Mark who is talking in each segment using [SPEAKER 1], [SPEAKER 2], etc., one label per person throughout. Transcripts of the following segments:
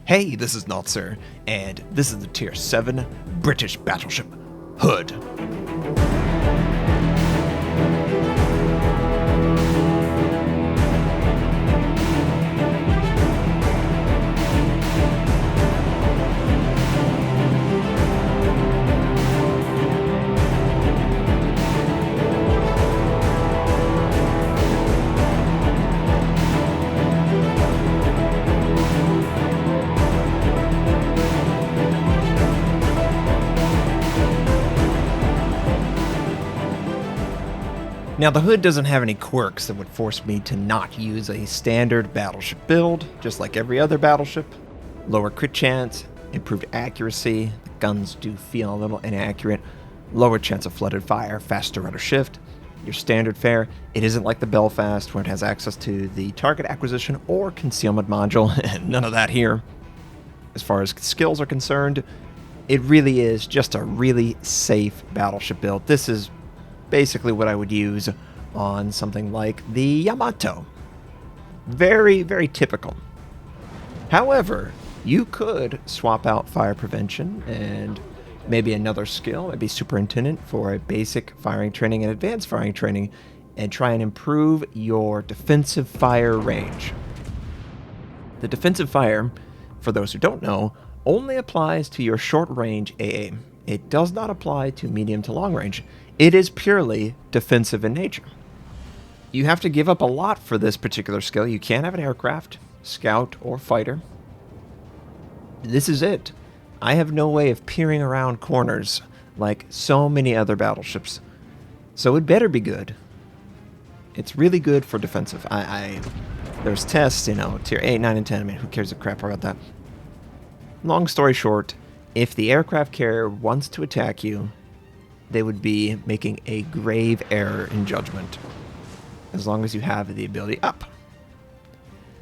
[SPEAKER 1] Hey, this is Notser, and this is the Tier 7 British Battleship Hood. Now, the hood doesn't have any quirks that would force me to not use a standard battleship build, just like every other battleship. Lower crit chance, improved accuracy, the guns do feel a little inaccurate, lower chance of flooded fire, faster rudder shift. Your standard fare, it isn't like the Belfast where it has access to the target acquisition or concealment module, and none of that here. As far as skills are concerned, it really is just a really safe battleship build. This is basically what I would use on something like the Yamato. Very, very typical. However, you could swap out fire prevention and maybe another skill, maybe superintendent for a basic firing training and advanced firing training, and try and improve your defensive fire range. The defensive fire, for those who don't know, only applies to your short range AA. It does not apply to medium to long range. It is purely defensive in nature. You have to give up a lot for this particular skill. You can't have an aircraft, scout, or fighter. This is it. I have no way of peering around corners like so many other battleships. So it better be good. It's really good for defensive. There's tests, tier 8, 9, and 10. I mean, who cares a crap about that? Long story short, if the aircraft carrier wants to attack you, they would be making a grave error in judgment, as long as you have the ability up.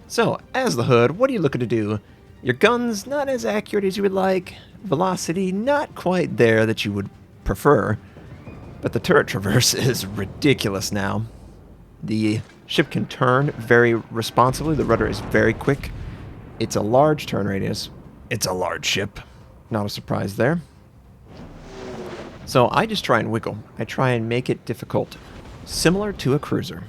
[SPEAKER 1] So, as the hood, what are you looking to do? Your gun's not as accurate as you would like, velocity not quite there that you would prefer, but the turret traverse is ridiculous now. The ship can turn very responsibly, the rudder is very quick, it's a large turn radius, it's a large ship, not a surprise there. So I just try and wiggle. I try and make it difficult, similar to a cruiser.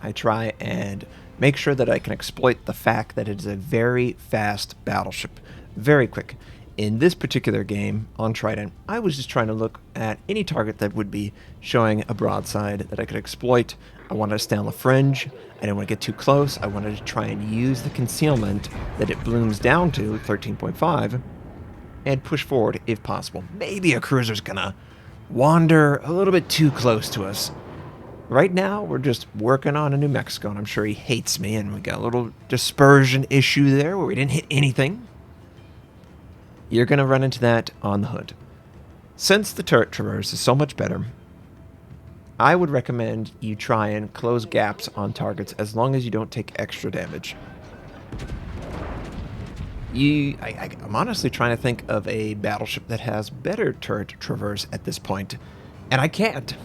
[SPEAKER 1] I try and make sure that I can exploit the fact that it is a very fast battleship, very quick. In this particular game on Trident, I was just trying to look at any target that would be showing a broadside that I could exploit. I wanted to stay on the fringe. I didn't want to get too close. I wanted to try and use the concealment that it blooms down to, 13.5, and push forward if possible. Maybe a cruiser's gonna wander a little bit too close to us. Right now, we're just working on a New Mexico, and I'm sure he hates me, and we got a little dispersion issue there where we didn't hit anything. You're going to run into that on the hood. Since the turret traverse is so much better, I would recommend you try and close gaps on targets as long as you don't take extra damage. I'm honestly trying to think of a battleship that has better turret traverse at this point, and I can't.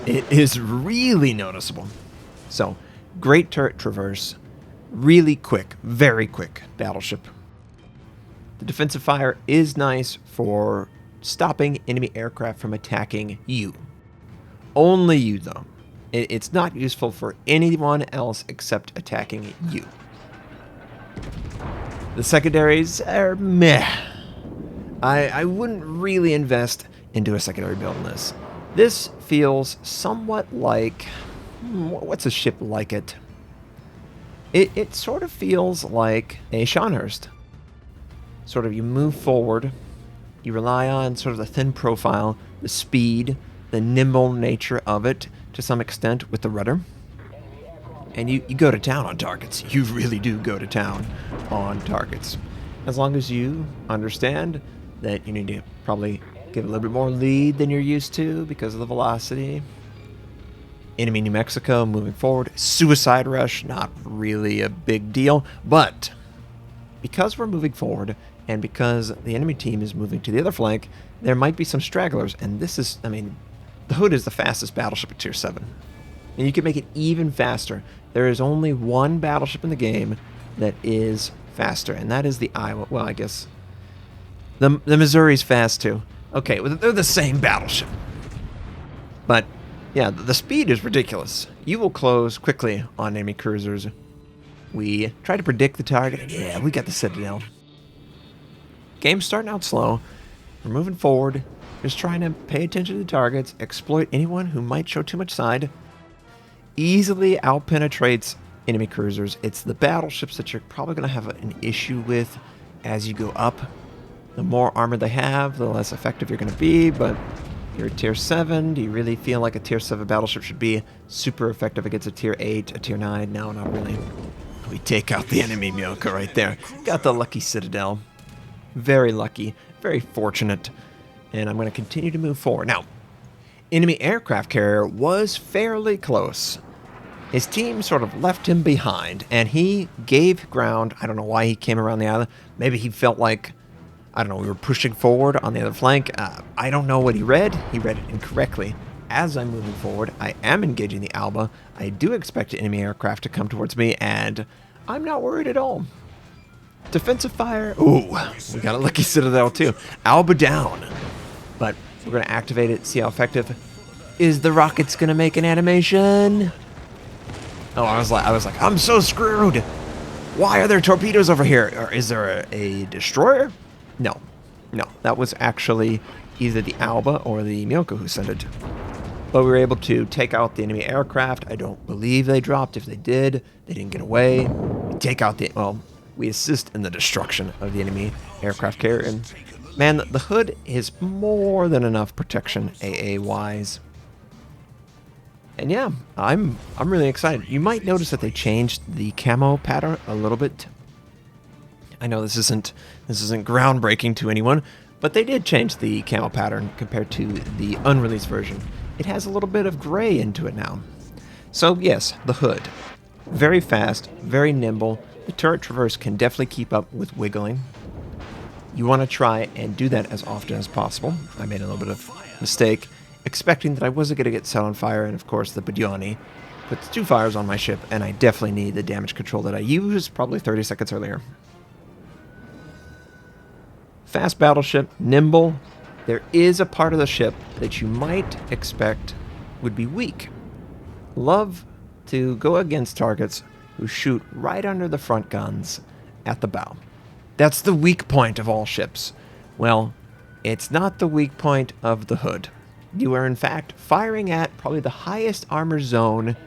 [SPEAKER 1] It is really noticeable. So, great turret traverse, really quick, very quick battleship. The defensive fire is nice for stopping enemy aircraft from attacking you. Only you, though. It's not useful for anyone else except attacking you. The secondaries are meh. I wouldn't really invest into a secondary build in this. This feels somewhat like... what's a ship like it? It sort of feels like a Scharnhorst. Sort of you move forward, you rely on sort of the thin profile, the speed, the nimble nature of it to some extent with the rudder. And you go to town on targets. You really do go to town on targets. As long as you understand that you need to probably give a little bit more lead than you're used to because of the velocity. Enemy New Mexico moving forward. Suicide rush, not really a big deal. But because we're moving forward and because the enemy team is moving to the other flank, there might be some stragglers. And this is, the Hood is the fastest battleship at Tier 7. And you can make it even faster. There is only one battleship in the game that is faster, and that is the Iowa. Well, I guess the Missouri's fast too. Okay, well, they're the same battleship. But yeah, the speed is ridiculous. You will close quickly on enemy cruisers. We try to predict the target, and yeah, we got the Citadel. Game's starting out slow. We're moving forward, just trying to pay attention to the targets, exploit anyone who might show too much side. Easily outpenetrates enemy cruisers. It's the battleships that you're probably going to have an issue with as you go up. The more armor they have, the less effective you're going to be, but you're a tier 7. Do you really feel like a tier 7 battleship should be super effective against a tier 8, a tier 9? No, not really. We take out the enemy Myoka right there. Got the lucky Citadel. Very lucky, very fortunate. And I'm going to continue to move forward. Now, enemy aircraft carrier was fairly close. His team sort of left him behind, and he gave ground. I don't know why he came around the island. Maybe he felt like, I don't know, we were pushing forward on the other flank. I don't know what he read. He read it incorrectly. As I'm moving forward, I am engaging the Alba. I do expect enemy aircraft to come towards me, and I'm not worried at all. Defensive fire. Ooh, we got a lucky Citadel too. Alba down. But we're going to activate it, see how effective. Is the rockets going to make an animation? Oh, I was like, I'm so screwed. Why are there torpedoes over here? Or is there a destroyer? No, that was actually either the Alba or the Myoka who sent it. But we were able to take out the enemy aircraft. I don't believe they dropped. If they did, they didn't get away. We take out the, well, we assist in the destruction of the enemy aircraft carrier. And man, the hood is more than enough protection AA-wise. And yeah, I'm really excited. You might notice that they changed the camo pattern a little bit. I know this isn't groundbreaking to anyone, but they did change the camo pattern compared to the unreleased version. It has a little bit of gray into it now. So yes, the hood. Very fast, very nimble. The turret traverse can definitely keep up with wiggling. You want to try and do that as often as possible. I made a little bit of mistake, expecting that I wasn't going to get set on fire, and of course the Badiani puts 2 fires on my ship, and I definitely need the damage control that I used probably 30 seconds earlier. Fast battleship, nimble. There is a part of the ship that you might expect would be weak. Love to go against targets who shoot right under the front guns at the bow. That's the weak point of all ships. Well, it's not the weak point of the hood. You are in fact firing at probably the highest armor zone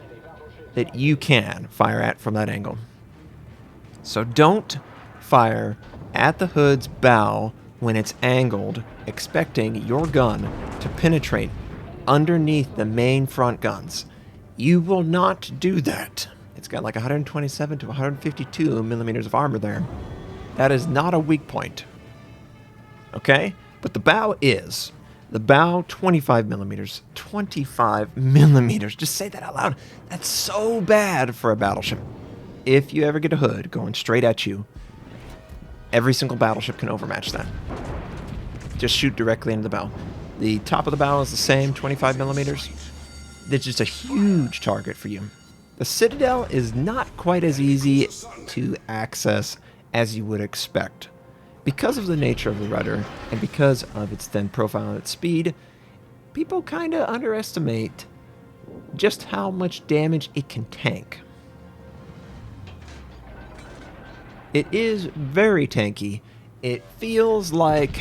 [SPEAKER 1] that you can fire at from that angle. So don't fire at the hood's bow when it's angled, expecting your gun to penetrate underneath the main front guns. You will not do that. It's got like 127 to 152 millimeters of armor there. That is not a weak point. Okay? But the bow is. The bow, 25 millimeters. 25 millimeters. Just say that out loud. That's so bad for a battleship. If you ever get a hood going straight at you, every single battleship can overmatch that. Just shoot directly into the bow. The top of the bow is the same, 25 millimeters. It's just a huge target for you. The Citadel is not quite as easy to access as you would expect. Because of the nature of the rudder, and because of its thin profile and its speed, people kind of underestimate just how much damage it can tank. It is very tanky. It feels like...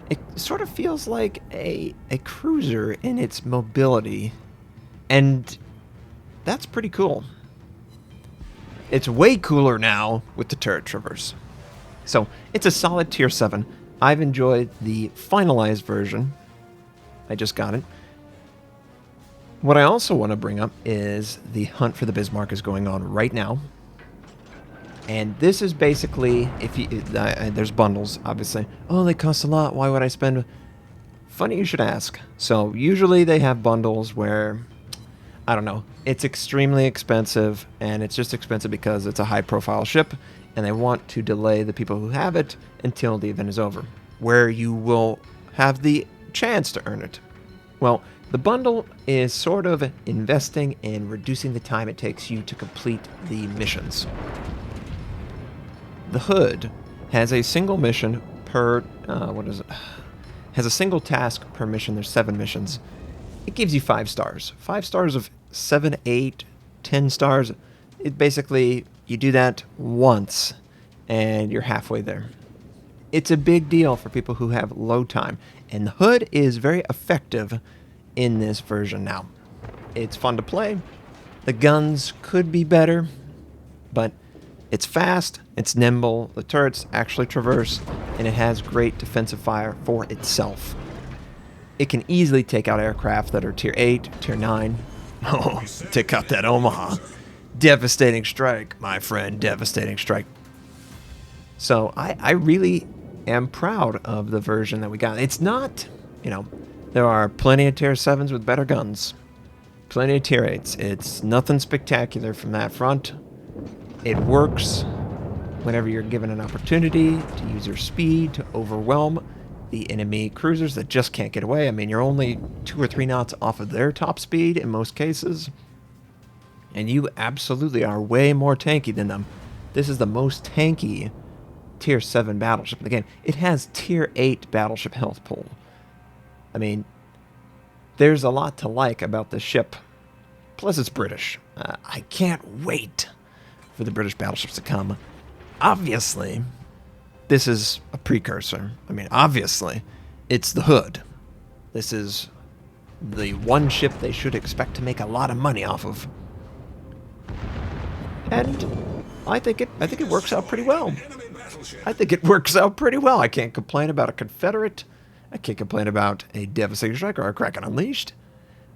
[SPEAKER 1] It sort of feels like a cruiser in its mobility. And that's pretty cool. It's way cooler now with the turret traverse. So, it's a solid tier 7. I've enjoyed the finalized version. I just got it. What I also want to bring up is the hunt for the Bismarck is going on right now. And this is basically, if you, there's bundles, obviously. Oh, they cost a lot. Why would I spend? Funny you should ask. So usually they have bundles where, I don't know, it's extremely expensive, and it's just expensive because it's a high-profile ship, and they want to delay the people who have it until the event is over, where you will have the chance to earn it. Well, the bundle is sort of investing in reducing the time it takes you to complete the missions. The Hood has a single mission per, has a single task per mission. There's 7 missions. It gives you 5 stars. 5 stars of 7, 8, 10 stars. It basically, you do that once and you're halfway there. It's a big deal for people who have low time. And the Hood is very effective in this version now. It's fun to play. The guns could be better, but it's fast, it's nimble, the turrets actually traverse, and it has great defensive fire for itself. It can easily take out aircraft that are tier 8, tier 9. Oh, take out that Omaha. Devastating strike, my friend, devastating strike. So I really am proud of the version that we got. It's not, there are plenty of tier 7s with better guns. Plenty of tier 8s. It's nothing spectacular from that front. It works whenever you're given an opportunity to use your speed to overwhelm the enemy cruisers that just can't get away. I mean, you're only 2 or 3 knots off of their top speed in most cases. And you absolutely are way more tanky than them. This is the most tanky tier 7 battleship in the game. It has tier 8 battleship health pool. I mean, there's a lot to like about this ship. Plus, it's British. I can't wait for the British battleships to come. Obviously, this is a precursor. I mean, obviously, it's the Hood. This is the one ship they should expect to make a lot of money off of. And I think it works out pretty well. I think it works out pretty well. I can't complain about a Confederate. I can't complain about a Devastating Strike or a Kraken Unleashed.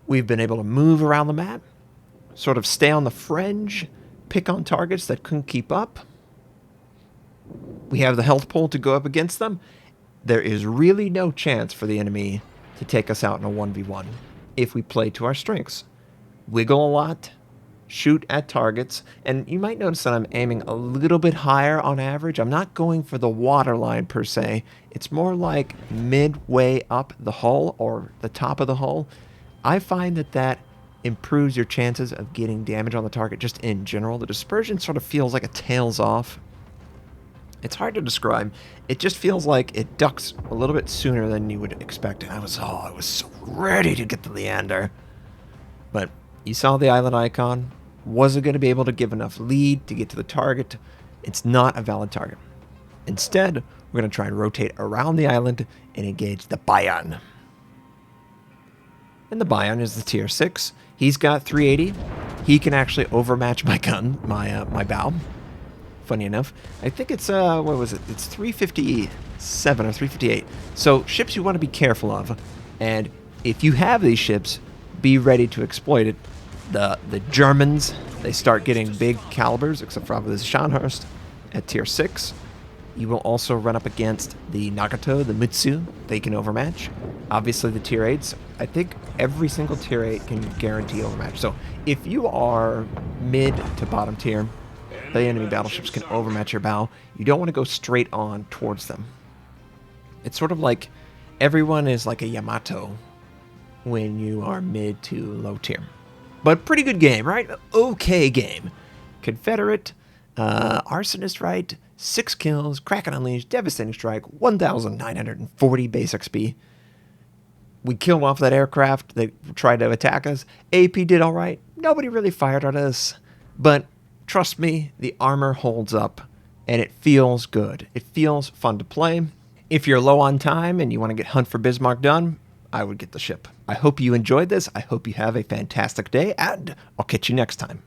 [SPEAKER 1] We've been able to move around the map, sort of stay on the fringe, pick on targets that couldn't keep up. We have the health pool to go up against them. There is really no chance for the enemy to take us out in a 1v1 if we play to our strengths. Wiggle a lot, shoot at targets, and you might notice that I'm aiming a little bit higher on average. I'm not going for the waterline per se. It's more like midway up the hull or the top of the hull. I find that improves your chances of getting damage on the target just in general. The dispersion sort of feels like it tails off. It's hard to describe. It just feels like it ducks a little bit sooner than you would expect. And I was so ready to get to Leander. But you saw the island icon. Wasn't going to be able to give enough lead to get to the target. It's not a valid target. Instead, we're going to try and rotate around the island and engage the Bayan. And the Bayan is the tier 6. He's got 380. He can actually overmatch my gun, my bow. Funny enough. I think it's, what was it? It's 357 or 358. So ships you want to be careful of. And if you have these ships, be ready to exploit it. The Germans, they start getting big calibers, except for the Scharnhorst at tier 6. You will also run up against the Nagato, the Mutsu. They can overmatch. Obviously, the tier 8s. I think every single tier 8 can guarantee overmatch. So if you are mid to bottom tier, the enemy battleships can overmatch your bow. You don't want to go straight on towards them. It's sort of like everyone is like a Yamato when you are mid to low tier. But pretty good game, right? Okay game. Confederate, Arsonist right, 6 kills, Kraken Unleashed, Devastating Strike, 1,940 base XP. We killed off that aircraft that tried to attack us. AP did all right. Nobody really fired at us. But trust me, the armor holds up, and it feels good. It feels fun to play. If you're low on time and you want to get Hunt for Bismarck done, I would get the ship. I hope you enjoyed this. I hope you have a fantastic day, and I'll catch you next time.